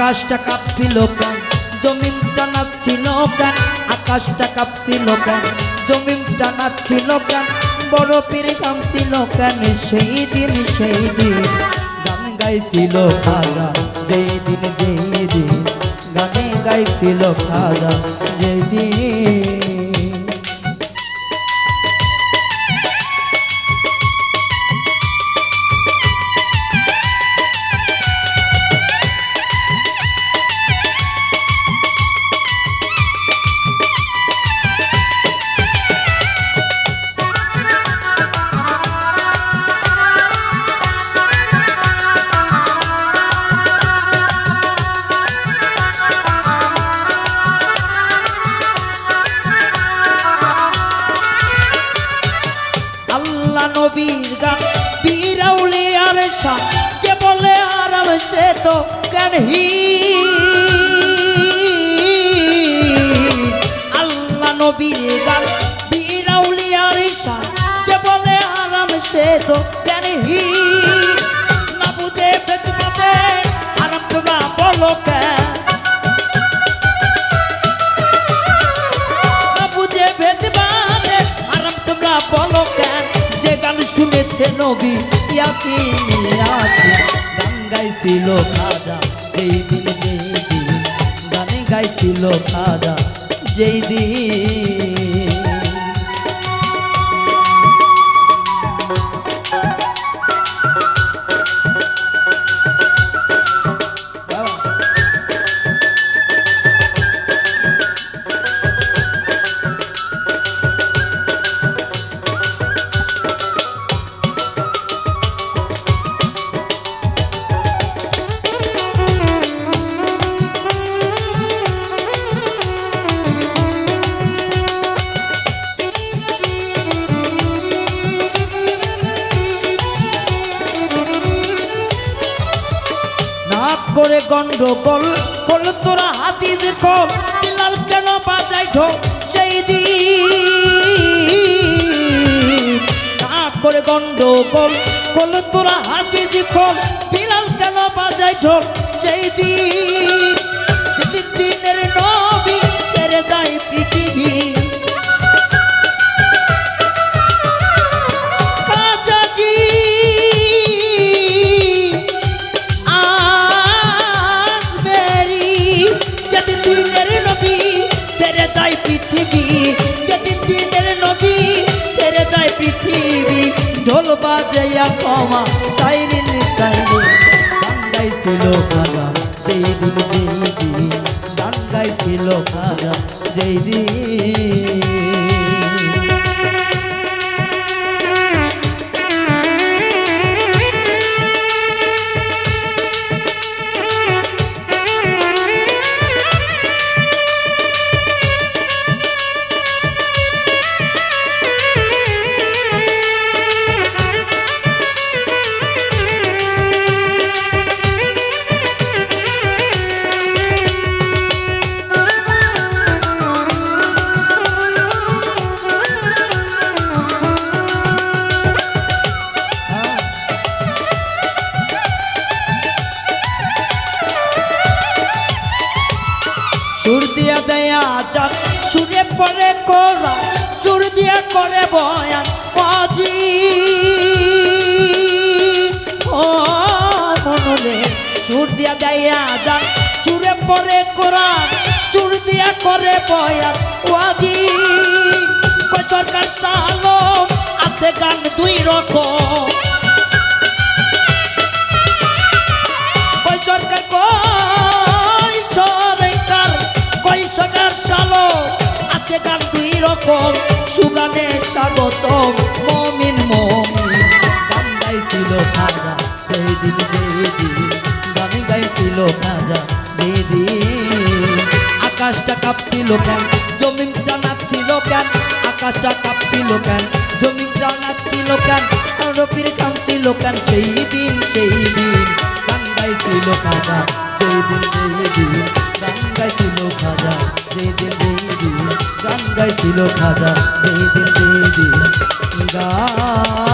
আকাশটা কাঁপছিল কেন, জমিনটা নাচছিল কেন, আকাশটা কাঁপছিল কেন, জমিনটা নাচছিল কেন, বরফের ঘামছিল কেন, সেই দিন গান গাইছিল খাজা, যেই দিন গানে গাইছিল খাজা, যেই দিন। নবীর গান বীরাউলিয়ার শান, যে বলে আরাম সে তো জ্ঞানহীন। আল্লাহ নবীর গান বীরাউলিয়ার শান, যে বলে আরাম সে তো জ্ঞানহীন। না বুঝে বেদনাতে আরাম তোমরা বলো কেন, না বুঝে বেদনাতে আরাম তোমরা বলো কেন। শুনেছে নবী ইয়াসিন ইয়াসিন, গান গাইছিল খাজা, যেই দিন গানে গাইছিল খাজা, যেই দিন। করে গন্ডগোল কল তোরা হাদিস কল, বিলাল কেন বাজাই ঢোল সেই দিন। না করে গন্ডগোল কল তোরা হাদিস কল, বিলাল কেন বাজাই ঢোল সেই দিন। দিনের নবী ছেড়ে যায় পৃথিবী, ঢোল বাজাইয়া ক্ষমা চাইরিন চাইরে, গান গাইছিল খাজা, যেই দিন গান গাইছিল খাজা, যেই দিন। সুর দিয়া দেয়া যান, সুরে পরে কোরআন, সুর দিয়া করে বয়ান বাজি। ও মনরে সুর দিয়া দেয়া যান, সুরে পরে কোরআন, সুর দিয়া করে বয়ান বাজি। কই সরকার সালো আছে গান দুই রকম, কই সরকার আছে গান দুই রকম, সুগানে স্বাগতম মমিন মমিন। গান গাইছিল খাজা, যেই দিন গান গাইছিল খাজা, যেই দিন। আকাশটা কাঁপছিল কেন, জমিনটা নাচছিল কেন, আকাশটা কাঁপছিল কেন, জমিনটা নাচছিল কেন, বরফের ঘামছিল কেন, সেই দিন গান গাইছিল খাজা, যেই দিন গান গাইছিল খাজা, যেই দিন গান গাইছিল খাজা, যেই দিন গান